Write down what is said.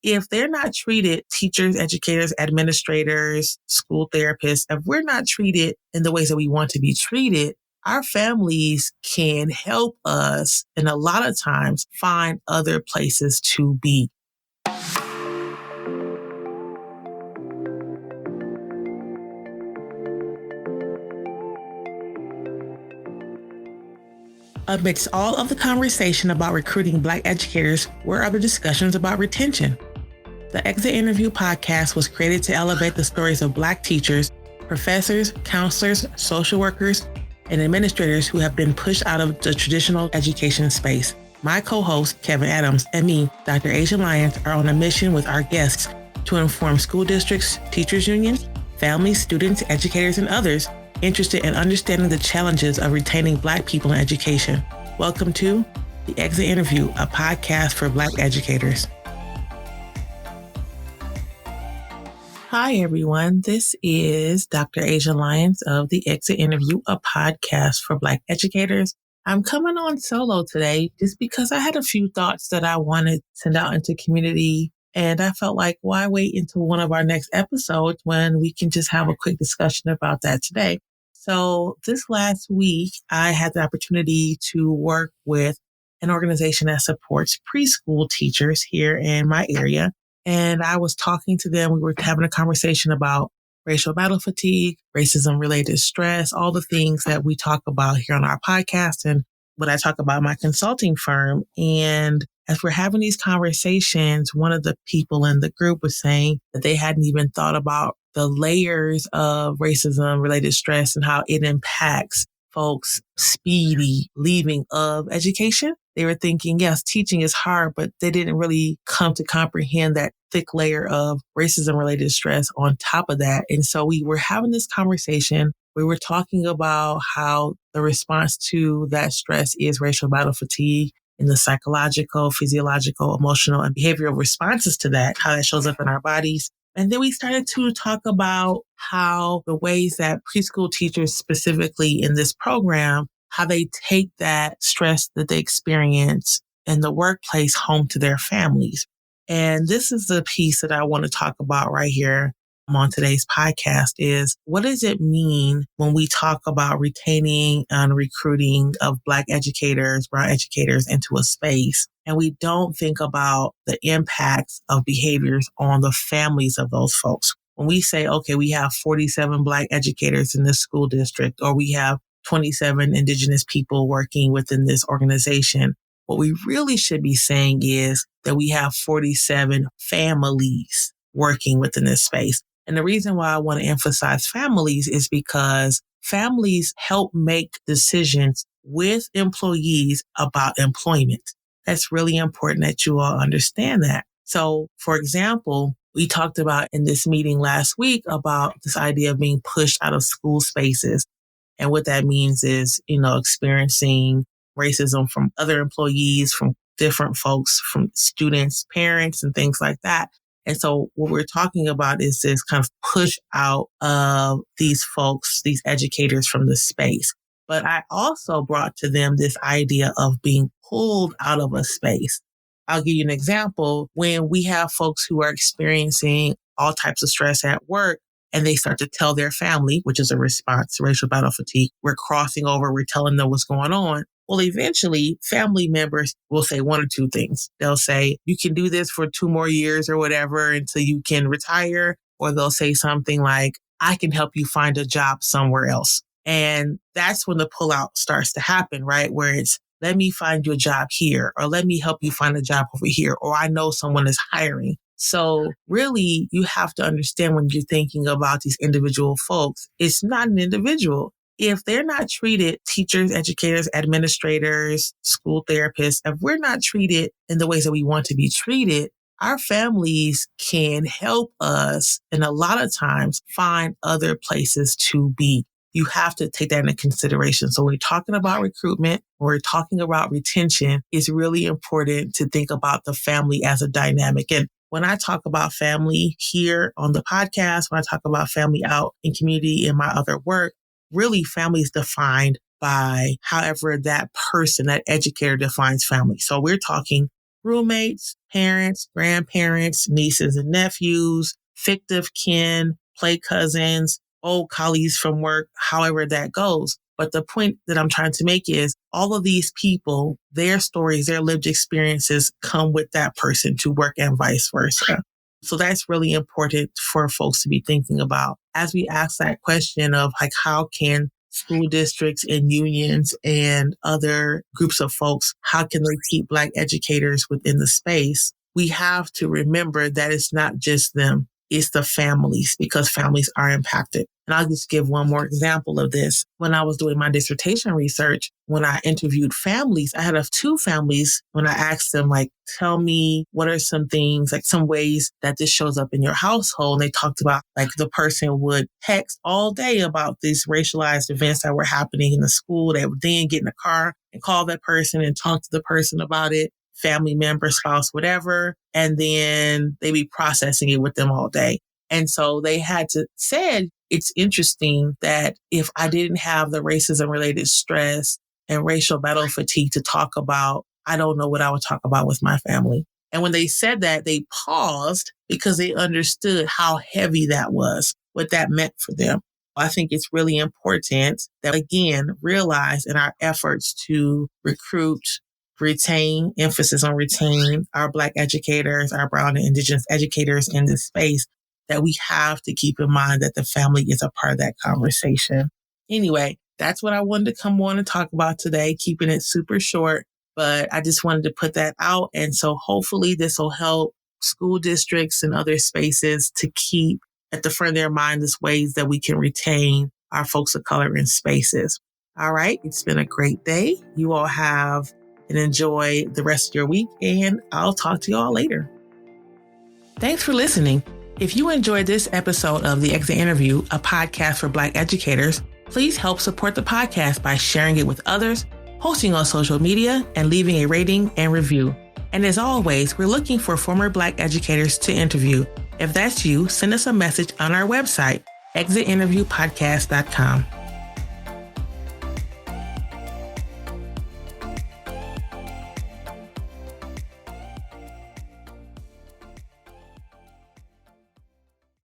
If they're not treated, teachers, educators, administrators, school therapists, if we're not treated in the ways that we want to be treated, our families can help us and a lot of times find other places to be. Amidst all of the conversation about recruiting Black educators were other discussions about retention. The Exit Interview podcast was created to elevate the stories of Black teachers, professors, counselors, social workers, and administrators who have been pushed out of the traditional education space. My co-host, Kevin Adams, and me, Dr. Asia Lyons, are on a mission with our guests to inform school districts, teachers unions, families, students, educators, and others interested in understanding the challenges of retaining Black people in education. Welcome to The Exit Interview, a podcast for Black educators. Hi, everyone. This is Dr. Asia Lyons of The Exit Interview, a podcast for Black educators. I'm coming on solo today just because I had a few thoughts that I wanted to send out into community. And I felt like, why wait until one of our next episodes when we can just have a quick discussion about that today? So this last week, I had the opportunity to work with an organization that supports preschool teachers here in my area. And I was talking to them. We were having a conversation about racial battle fatigue, racism-related stress, all the things that we talk about here on our podcast and what I talk about in my consulting firm. And as we're having these conversations, one of the people in the group was saying that they hadn't even thought about the layers of racism-related stress and how it impacts folks' speedy leaving of education. They were thinking, yes, teaching is hard, but they didn't really come to comprehend that thick layer of racism-related stress on top of that. And so we were having this conversation. We were talking about how the response to that stress is racial battle fatigue and the psychological, physiological, emotional, and behavioral responses to that, how that shows up in our bodies. And then we started to talk about how the ways that preschool teachers specifically in this program, how they take that stress that they experience in the workplace home to their families. And this is the piece that I want to talk about right here on today's podcast is what does it mean when we talk about retaining and recruiting of Black educators, brown educators into a space, and we don't think about the impacts of behaviors on the families of those folks. When we say, okay, we have 47 Black educators in this school district, or we have 27 Indigenous people working within this organization, what we really should be saying is that we have 47 families working within this space. And the reason why I want to emphasize families is because families help make decisions with employees about employment. That's really important that you all understand that. So, for example, we talked about in this meeting last week about this idea of being pushed out of school spaces. And what that means is, experiencing racism from other employees, from different folks, from students, parents, and things like that. And so what we're talking about is this kind of push out of these folks, these educators from the space. But I also brought to them this idea of being pulled out of a space. I'll give you an example. When we have folks who are experiencing all types of stress at work and they start to tell their family, which is a response to racial battle fatigue, we're crossing over, we're telling them what's going on. Well, eventually, family members will say one or two things. They'll say, you can do this for 2 more years or whatever until you can retire. Or they'll say something like, I can help you find a job somewhere else. And that's when the pullout starts to happen, right? Where it's, let me find you a job here, or let me help you find a job over here, or I know someone is hiring. So really, you have to understand when you're thinking about these individual folks, it's not an individual. If they're not treated, teachers, educators, administrators, school therapists, if we're not treated in the ways that we want to be treated, our families can help us and a lot of times find other places to be. You have to take that into consideration. So when we're talking about recruitment, when we're talking about retention, it's really important to think about the family as a dynamic. And when I talk about family here on the podcast, when I talk about family out in community in my other work, really family is defined by however that person, that educator defines family. So we're talking roommates, parents, grandparents, nieces and nephews, fictive kin, play cousins, old colleagues from work, however that goes. But the point that I'm trying to make is all of these people, their stories, their lived experiences come with that person to work and vice versa. So that's really important for folks to be thinking about as we ask that question of like, how can school districts and unions and other groups of folks, how can they keep Black educators within the space? We have to remember that it's not just them, it's the families, because families are impacted. And I'll just give one more example of this. When I was doing my dissertation research, when I interviewed families, I had two families when I asked them, like, tell me what are some things, like some ways that this shows up in your household. And they talked about like the person would text all day about these racialized events that were happening in the school. They would then get in a car and call that person and talk to the person about it, family member, spouse, whatever. And then they be processing it with them all day. And so they had to say, it's interesting that if I didn't have the racism related stress and racial battle fatigue to talk about, I don't know what I would talk about with my family. And when they said that, they paused because they understood how heavy that was, what that meant for them. I think it's really important that, again, realize in our efforts to recruit, retain, emphasis on retain our Black educators, our Brown and Indigenous educators in this space, that we have to keep in mind that the family is a part of that conversation. Anyway, that's what I wanted to come on and talk about today, keeping it super short, but I just wanted to put that out. And so hopefully this will help school districts and other spaces to keep at the front of their mind as ways that we can retain our folks of color in spaces. All right. It's been a great day. You all have and enjoy the rest of your week, and I'll talk to you all later. Thanks for listening. If you enjoyed this episode of The Exit Interview, a podcast for Black educators, please help support the podcast by sharing it with others, posting on social media, and leaving a rating and review. And as always, we're looking for former Black educators to interview. If that's you, send us a message on our website, exitinterviewpodcast.com.